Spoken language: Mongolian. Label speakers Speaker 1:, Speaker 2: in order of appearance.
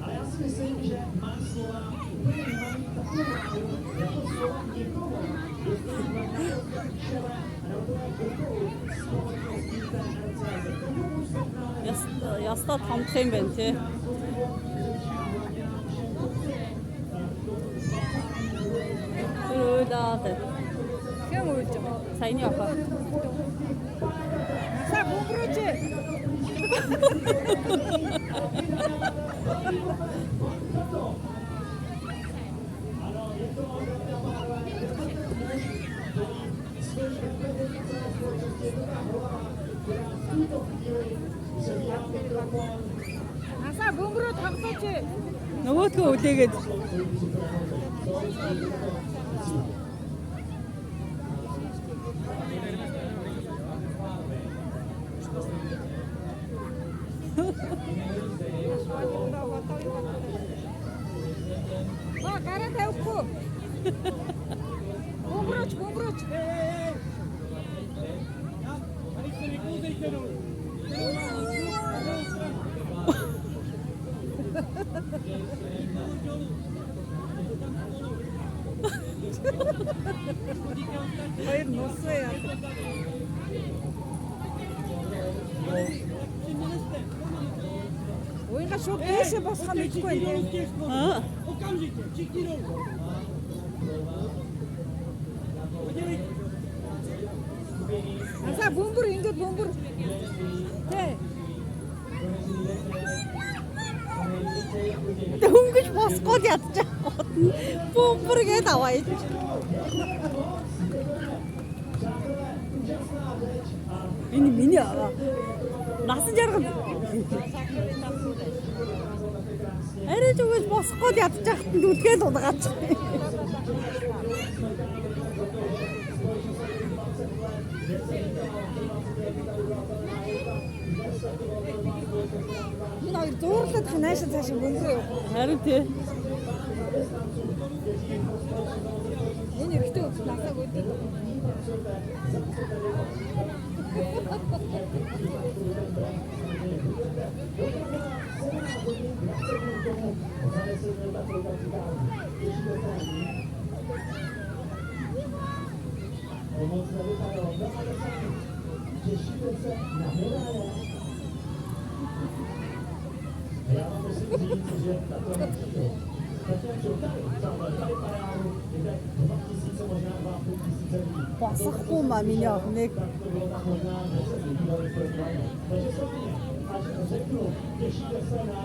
Speaker 1: Ale já si myslím, že má slova úplně nemají takovou váhu, jako slova někoho, kdo stojí na čele rodové kultury společnosti TRCZ.
Speaker 2: Ястаа томхон юм байна тий. Өөдөөд.
Speaker 3: Хэн уйлж байгаа?
Speaker 2: Саяны охоо.
Speaker 3: Насаа бөмбөрөөч. Насаа бөмбөрөө тоглооч.
Speaker 2: Нөгөөдгөө үлээгээд.
Speaker 3: Гараа тавихгүй. Бөмбөрөөч. Hayır nasıl ya? Oyunға шоқ еше басқа мэдгүй дээ. Аса бөмбөр ингэ бөмбөр. Тэ.
Speaker 2: Дөнгөж босгоод ядчихгүй. Бөмбөргээд аваа ич. Энэ миний аваа. Насан жаргал. Арай зүгээс босгоод ядчихад дүлгээд удаач.
Speaker 3: Энэ зуурлаад ханааш цааш бөмбөрөө.
Speaker 2: Харин тий.
Speaker 3: Энэ ихтэй насаа гүйдэг.
Speaker 2: Босохгүй маа миний охиныг.
Speaker 1: Takže těšíte se na